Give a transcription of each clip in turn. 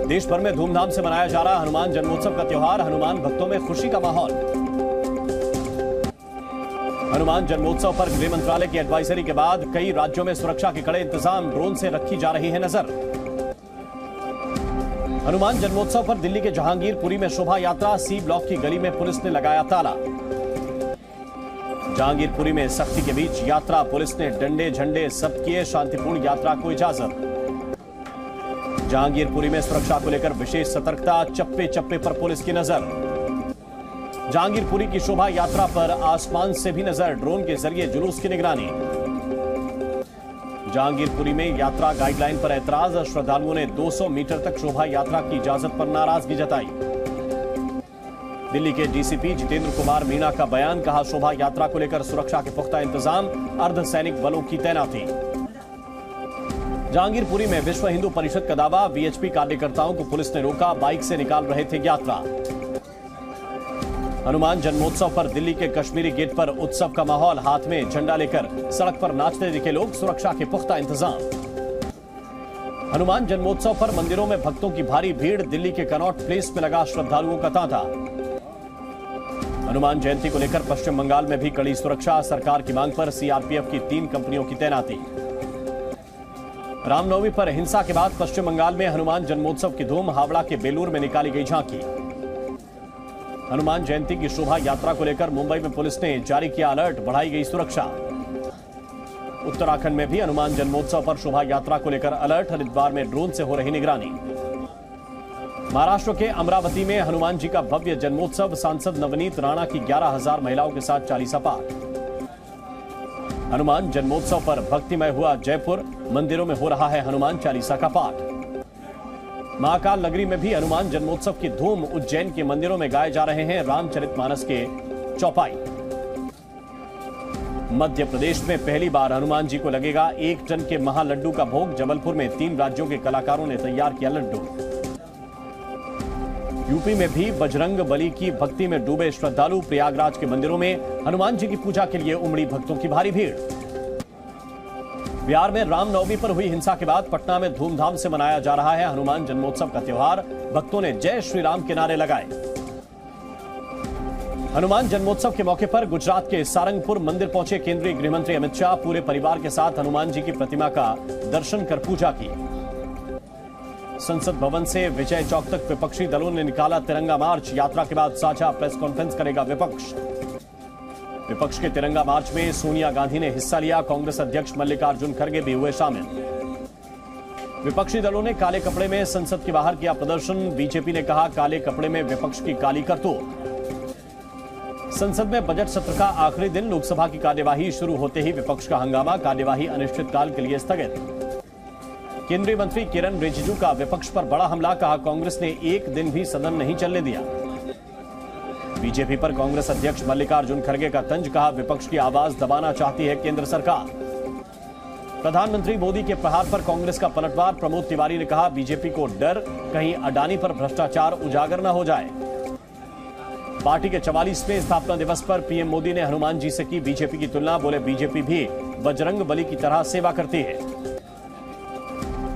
देश भर में धूमधाम से मनाया जा रहा हनुमान जन्मोत्सव का त्योहार। हनुमान भक्तों में खुशी का माहौल। हनुमान जन्मोत्सव पर गृह मंत्रालय की एडवाइजरी के बाद कई राज्यों में सुरक्षा के कड़े इंतजाम, ड्रोन से रखी जा रही है नजर। हनुमान जन्मोत्सव पर दिल्ली के जहांगीरपुरी में शोभा यात्रा, सी ब्लॉक की गली में पुलिस ने लगाया ताला। जहांगीरपुरी में सख्ती के बीच यात्रा, पुलिस ने डंडे झंडे सब किए शांतिपूर्ण यात्रा को इजाजत। जहांगीरपुरी में सुरक्षा को लेकर विशेष सतर्कता, चप्पे चप्पे पर पुलिस की नजर। जहांगीरपुरी की शोभा यात्रा पर आसमान से भी नजर, ड्रोन के जरिए जुलूस की निगरानी। जहांगीरपुरी में यात्रा गाइडलाइन पर ऐतराज, श्रद्धालुओं ने 200 मीटर तक शोभा यात्रा की इजाजत पर नाराजगी जताई। दिल्ली के डीसीपी जितेंद्र कुमार मीणा का बयान, कहा शोभा यात्रा को लेकर सुरक्षा के पुख्ता इंतजाम, अर्धसैनिक बलों की तैनाती। जहांगीरपुरी में विश्व हिंदू परिषद का दावा, वीएचपी कार्यकर्ताओं को पुलिस ने रोका, बाइक से निकाल रहे थे यात्रा। हनुमान जन्मोत्सव पर दिल्ली के कश्मीरी गेट पर उत्सव का माहौल, हाथ में झंडा लेकर सड़क पर नाचते दिखे लोग, सुरक्षा के पुख्ता इंतजाम। हनुमान जन्मोत्सव पर मंदिरों में भक्तों की भारी भीड़, दिल्ली के कनॉट प्लेस में लगा श्रद्धालुओं का तांता। हनुमान जयंती को लेकर पश्चिम बंगाल में भी कड़ी सुरक्षा, सरकार की मांग पर सीआरपीएफ की 3 कंपनियों की तैनाती। रामनवमी पर हिंसा के बाद पश्चिम बंगाल में हनुमान जन्मोत्सव की धूम, हावड़ा के बेलूर में निकाली गई झांकी। हनुमान जयंती की शोभा यात्रा को लेकर मुंबई में पुलिस ने जारी किया अलर्ट, बढ़ाई गई सुरक्षा। उत्तराखंड में भी हनुमान जन्मोत्सव पर शोभा यात्रा को लेकर अलर्ट, हरिद्वार में ड्रोन से हो रही निगरानी। महाराष्ट्र के अमरावती में हनुमान जी का भव्य जन्मोत्सव, सांसद नवनीत राणा की 11,000 महिलाओं के साथ चालीसा पाठ। हनुमान जन्मोत्सव पर भक्तिमय हुआ जयपुर, मंदिरों में हो रहा है हनुमान चालीसा का पाठ। महाकाल नगरी में भी हनुमान जन्मोत्सव की धूम, उज्जैन के मंदिरों में गाए जा रहे हैं रामचरितमानस के चौपाई। मध्य प्रदेश में पहली बार हनुमान जी को लगेगा 1 टन के महालड्डू का भोग, जबलपुर में 3 राज्यों के कलाकारों ने तैयार किया लड्डू। यूपी में भी बजरंग बली की भक्ति में डूबे श्रद्धालु, प्रयागराज के मंदिरों में हनुमान जी की पूजा के लिए उमड़ी भक्तों की भारी भीड़। बिहार में रामनवमी पर हुई हिंसा के बाद पटना में धूमधाम से मनाया जा रहा है हनुमान जन्मोत्सव का त्योहार, भक्तों ने जय श्री राम के नारे लगाए। हनुमान जन्मोत्सव के मौके पर गुजरात के सारंगपुर मंदिर पहुंचे केंद्रीय गृह मंत्री अमित शाह, पूरे परिवार के साथ हनुमान जी की प्रतिमा का दर्शन कर पूजा की। संसद भवन से विजय चौक तक विपक्षी दलों ने निकाला तिरंगा मार्च, यात्रा के बाद साझा प्रेस कॉन्फ्रेंस करेगा विपक्ष। विपक्ष के तिरंगा मार्च में सोनिया गांधी ने हिस्सा लिया, कांग्रेस अध्यक्ष मल्लिकार्जुन खड़गे भी हुए शामिल। विपक्षी दलों ने काले कपड़े में संसद के बाहर किया प्रदर्शन, बीजेपी ने कहा काले कपड़े में विपक्ष की काली करतूत। संसद में बजट सत्र का आखिरी दिन, लोकसभा की कार्यवाही शुरू होते ही विपक्ष का हंगामा, कार्यवाही अनिश्चितकाल के लिए स्थगित। केंद्रीय मंत्री किरण रिजिजू का विपक्ष पर बड़ा हमला, कहा कांग्रेस ने 1 दिन भी सदन नहीं चलने दिया। बीजेपी पर कांग्रेस अध्यक्ष मल्लिकार्जुन खड़गे का तंज, कहा विपक्ष की आवाज दबाना चाहती है केंद्र सरकार। प्रधानमंत्री मोदी के प्रहार पर कांग्रेस का पलटवार, प्रमोद तिवारी ने कहा बीजेपी को डर कहीं अडानी पर भ्रष्टाचार उजागर न हो जाए। पार्टी के 44वें स्थापना दिवस पर पीएम मोदी ने हनुमान जी से की बीजेपी की तुलना, बोले बीजेपी भी बजरंग बली की तरह सेवा करती है।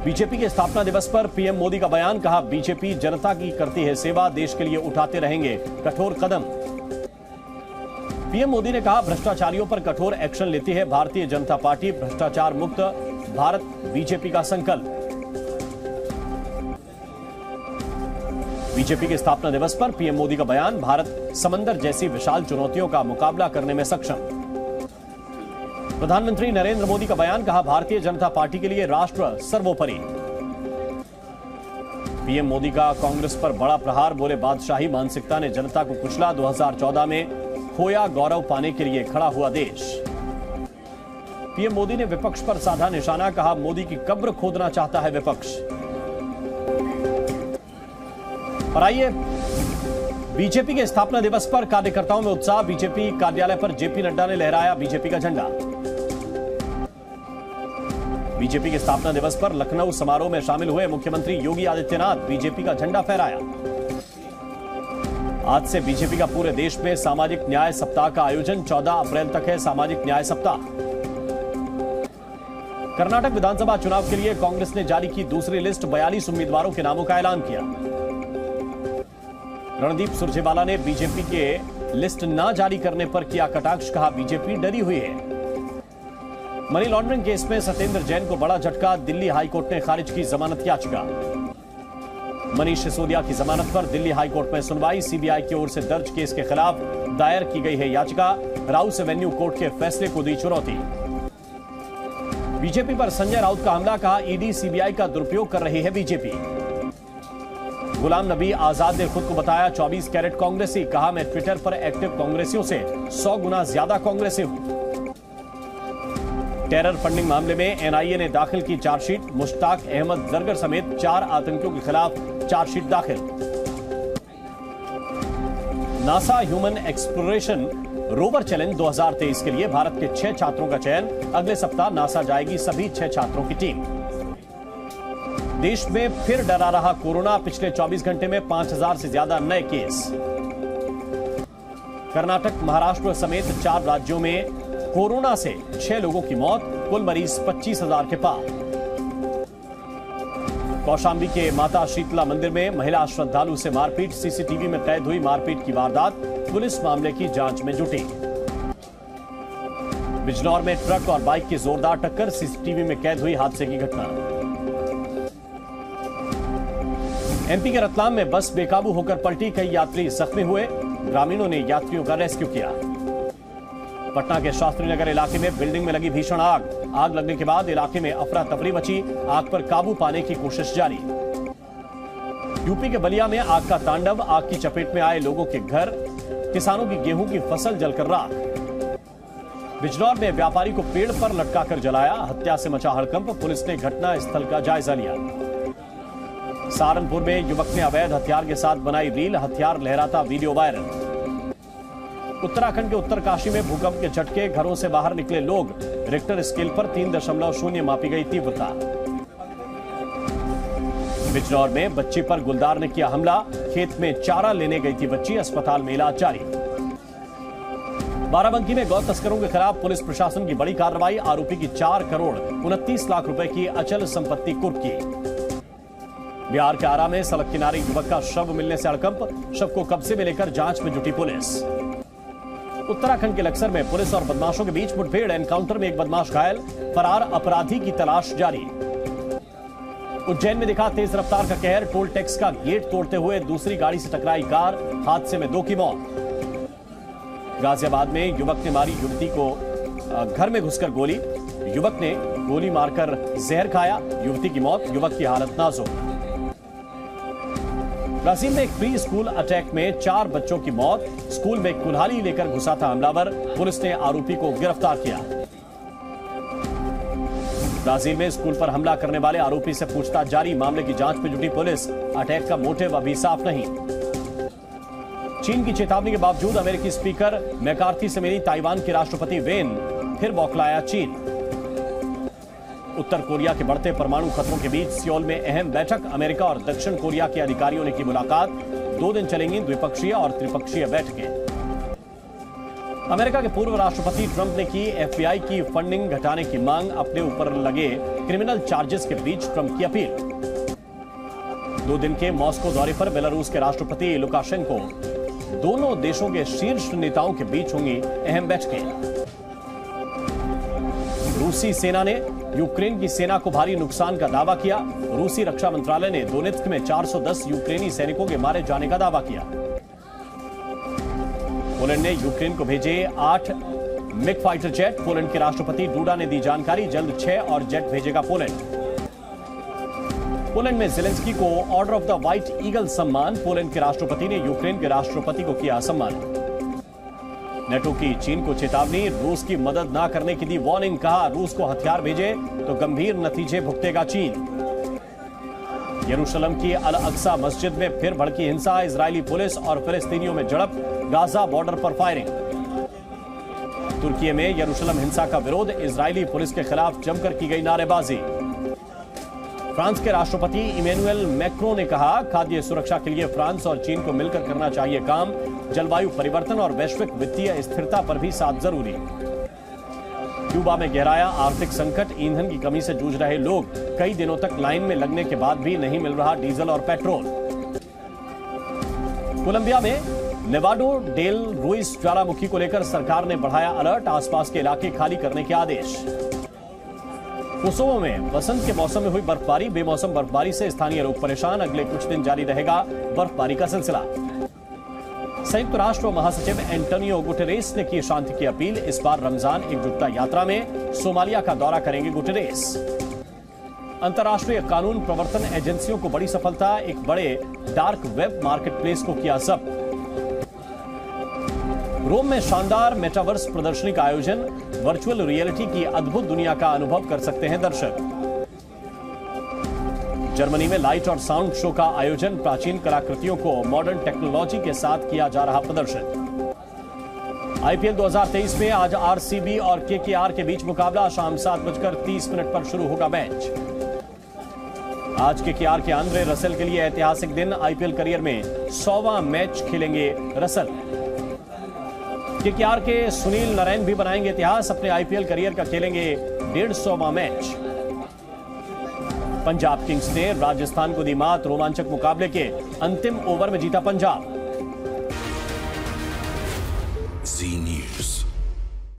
बीजेपी के स्थापना दिवस पर पीएम मोदी का बयान, कहा बीजेपी जनता की करती है सेवा, देश के लिए उठाते रहेंगे कठोर कदम। पीएम मोदी ने कहा भ्रष्टाचारियों पर कठोर एक्शन लेती है भारतीय जनता पार्टी, भ्रष्टाचार मुक्त भारत बीजेपी का संकल्प। बीजेपी के स्थापना दिवस पर पीएम मोदी का बयान, भारत समंदर जैसी विशाल चुनौतियों का मुकाबला करने में सक्षम। प्रधानमंत्री नरेंद्र मोदी का बयान, कहा भारतीय जनता पार्टी के लिए राष्ट्र सर्वोपरि। पीएम मोदी का कांग्रेस पर बड़ा प्रहार, बोले बादशाही मानसिकता ने जनता को कुचला, 2014 में खोया गौरव पाने के लिए खड़ा हुआ देश। पीएम मोदी ने विपक्ष पर साधा निशाना, कहा मोदी की कब्र खोदना चाहता है विपक्ष। और आइए बीजेपी के स्थापना दिवस पर कार्यकर्ताओं में उत्साह, बीजेपी कार्यालय पर जेपी नड्डा ने लहराया बीजेपी का झंडा। बीजेपी के स्थापना दिवस पर लखनऊ समारोह में शामिल हुए मुख्यमंत्री योगी आदित्यनाथ, बीजेपी का झंडा फहराया। आज से बीजेपी का पूरे देश में सामाजिक न्याय सप्ताह का आयोजन, 14 अप्रैल तक है सामाजिक न्याय सप्ताह। कर्नाटक विधानसभा चुनाव के लिए कांग्रेस ने जारी की दूसरी लिस्ट। 42 उम्मीदवारों के नामों का ऐलान किया। रणदीप सुरजेवाला ने बीजेपी के लिस्ट न जारी करने पर किया कटाक्ष। कहा, बीजेपी डरी हुई है। मनी लॉन्ड्रिंग केस में सत्येंद्र जैन को बड़ा झटका। दिल्ली हाईकोर्ट ने खारिज की जमानत याचिका। मनीष सिसोदिया की जमानत पर दिल्ली हाईकोर्ट में सुनवाई। सीबीआई की ओर से दर्ज केस के खिलाफ दायर की गई है याचिका। राउस एवेन्यू कोर्ट के फैसले को दी चुनौती। बीजेपी पर संजय राउत का हमला। कहा, ईडी सीबीआई का दुरुपयोग कर रही है बीजेपी। गुलाम नबी आजाद ने खुद को बताया 24 कैरेट कांग्रेसी। कहा, मैं ट्विटर पर एक्टिव कांग्रेसियों से 100 गुना ज्यादा कांग्रेसी हूं। टेरर फंडिंग मामले में एनआईए ने दाखिल की चार्जशीट। मुश्ताक अहमद जरगर समेत 4 आतंकियों के खिलाफ चार्जशीट दाखिल। NASA human exploration rover challenge 2023 के लिए भारत के 6 छात्रों का चयन। अगले सप्ताह नासा जाएगी सभी 6 छात्रों की टीम। देश में फिर डरा रहा कोरोना। पिछले 24 घंटे में 5000 से ज्यादा नए केस। कर्नाटक, महाराष्ट्र समेत 4 राज्यों में कोरोना से 6 लोगों की मौत। कुल मरीज 25,000 के पार। कौशांबी के माता शीतला मंदिर में महिला श्रद्धालु से मारपीट। सीसीटीवी में कैद हुई मारपीट की वारदात। पुलिस मामले की जांच में जुटी। बिजनौर में ट्रक और बाइक की जोरदार टक्कर। सीसीटीवी में कैद हुई हादसे की घटना। एमपी के रतलाम में बस बेकाबू होकर पलटी। कई यात्री जख्मी हुए। ग्रामीणों ने यात्रियों का रेस्क्यू किया। पटना के शास्त्री नगर इलाके में बिल्डिंग में लगी भीषण आग। आग लगने के बाद इलाके में अफरा तफरी मची। आग पर काबू पाने की कोशिश जारी। यूपी के बलिया में आग का तांडव। आग की चपेट में आए लोगों के घर। किसानों की गेहूं की फसल जलकर राख। बिजनौर में व्यापारी को पेड़ पर लटकाकर जलाया। हत्या से मचा हड़कंप। पुलिस ने घटना स्थल का जायजा लिया। सहारनपुर में युवक ने अवैध हथियार के साथ बनाई रील। हथियार लहराता वीडियो वायरल। उत्तराखंड के उत्तरकाशी में भूकंप के झटके। घरों से बाहर निकले लोग। रिक्टर स्केल पर 3.0 मापी गई तीव्रता। बिजनौर में बच्ची पर गुलदार ने किया हमला। खेत में चारा लेने गई थी बच्ची। अस्पताल में इलाज जारी। बाराबंकी में गौ तस्करों के खिलाफ पुलिस प्रशासन की बड़ी कार्रवाई। आरोपी की 4 करोड़ 29 लाख रुपए की अचल संपत्ति कुर्क की। बिहार के आरा में सड़क किनारे युवक का शव मिलने से हड़कंप। शव को कब्जे में लेकर जांच में जुटी पुलिस। उत्तराखंड के लक्सर में पुलिस और बदमाशों के बीच मुठभेड़। एनकाउंटर में एक बदमाश घायल। फरार अपराधी की तलाश जारी। उज्जैन में दिखा तेज रफ्तार का कहर। टोल टैक्स का गेट तोड़ते हुए दूसरी गाड़ी से टकराई कार। हादसे में 2 की मौत। गाजियाबाद में युवक ने मारी युवती को घर में घुसकर गोली। युवक ने गोली मारकर जहर खाया। युवती की मौत। युवक की हालत नाजुक। ब्राजील में एक प्री स्कूल अटैक में 4 बच्चों की मौत। स्कूल में कुल्हाड़ी लेकर घुसा था हमलावर। पुलिस ने आरोपी को गिरफ्तार किया। ब्राजील में स्कूल पर हमला करने वाले आरोपी से पूछताछ जारी। मामले की जांच में जुटी पुलिस। अटैक का मोटिव अभी साफ नहीं। चीन की चेतावनी के बावजूद अमेरिकी स्पीकर मैकार्थी से मिली ताइवान के राष्ट्रपति वेन। फिर बौखलाया चीन। उत्तर कोरिया के बढ़ते परमाणु खतरों के बीच सियोल में अहम बैठक। अमेरिका और दक्षिण कोरिया के अधिकारियों ने की मुलाकात। 2 दिन चलेंगी द्विपक्षीय और त्रिपक्षीय बैठकें। अमेरिका के पूर्व राष्ट्रपति ट्रंप ने की एफबीआई की फंडिंग घटाने की मांग। अपने ऊपर लगे क्रिमिनल चार्जेस के बीच ट्रंप की अपील। 2 दिन के मॉस्को दौरे पर बेलारूस के राष्ट्रपति लुकाशेंको। दोनों देशों के शीर्ष नेताओं के बीच होंगी अहम बैठकें। रूसी सेना ने यूक्रेन की सेना को भारी नुकसान का दावा किया। रूसी रक्षा मंत्रालय ने दोनेत्स्क में 410 यूक्रेनी सैनिकों के मारे जाने का दावा किया। पोलैंड ने यूक्रेन को भेजे 8 मिग फाइटर जेट। पोलैंड के राष्ट्रपति डूडा ने दी जानकारी। जल्द 6 और जेट भेजेगा पोलैंड। पोलैंड में ज़ेलेंस्की को order of the white eagle सम्मान। पोलैंड के राष्ट्रपति ने यूक्रेन के राष्ट्रपति को किया सम्मान। नेटो की चीन को चेतावनी। रूस की मदद न करने की दी वार्निंग। कहा, रूस को हथियार भेजे तो गंभीर नतीजे भुगतेगा चीन। यरूशलेम की अल अक्सा मस्जिद में फिर भड़की हिंसा। इजरायली पुलिस और फिलिस्तीनियों में झड़प। गाजा बॉर्डर पर फायरिंग। तुर्की में यरूशलेम हिंसा का विरोध। इजरायली पुलिस के खिलाफ जमकर की गई नारेबाजी। फ्रांस के राष्ट्रपति इमैनुअल मैक्रों ने कहा, खाद्य सुरक्षा के लिए फ्रांस और चीन को मिलकर करना चाहिए काम। जलवायु परिवर्तन और वैश्विक वित्तीय स्थिरता पर भी साथ जरूरी। क्यूबा में गहराया आर्थिक संकट, ईंधन की कमी से जूझ रहे लोग, कई दिनों तक लाइन में लगने के बाद भी नहीं मिल रहा डीजल और पेट्रोल। कोलंबिया में नेवाडो डेल रुइस ज्वालामुखी को लेकर सरकार ने बढ़ाया अलर्ट, आसपास के इलाके खाली करने के आदेश। कोसोवो में वसंत के मौसम में हुई बर्फबारी, बेमौसम बर्फबारी से स्थानीय लोग परेशान, अगले कुछ दिन जारी रहेगा बर्फबारी का सिलसिला। संयुक्त राष्ट्र महासचिव एंटोनियो गुटेरेस ने की शांति की अपील, इस बार रमजान एकजुटता यात्रा में सोमालिया का दौरा करेंगे गुटेरेस। अंतर्राष्ट्रीय कानून प्रवर्तन एजेंसियों को बड़ी सफलता, एक बड़े डार्क वेब मार्केटप्लेस को किया जब्त। रोम में शानदार मेटावर्स प्रदर्शनी का आयोजन, वर्चुअल रियलिटी की अद्भुत दुनिया का अनुभव कर सकते हैं दर्शक। जर्मनी में लाइट और साउंड शो का आयोजन, प्राचीन कलाकृतियों को मॉडर्न टेक्नोलॉजी के साथ किया जा रहा प्रदर्शन। आईपीएल 2023 में आज आरसीबी और केकेआर के बीच मुकाबला, शाम 7:30 पर शुरू होगा मैच। आज केकेआर के आंद्रे रसेल के लिए ऐतिहासिक दिन, आईपीएल करियर में 100वां मैच खेलेंगे रसेल। केकेआर के सुनील नारायण भी बनाएंगे इतिहास, अपने आईपीएल करियर का खेलेंगे 150वां मैच। पंजाब किंग्स ने राजस्थान को दी मात, रोमांचक मुकाबले के अंतिम ओवर में जीता पंजाब। जी न्यूज़।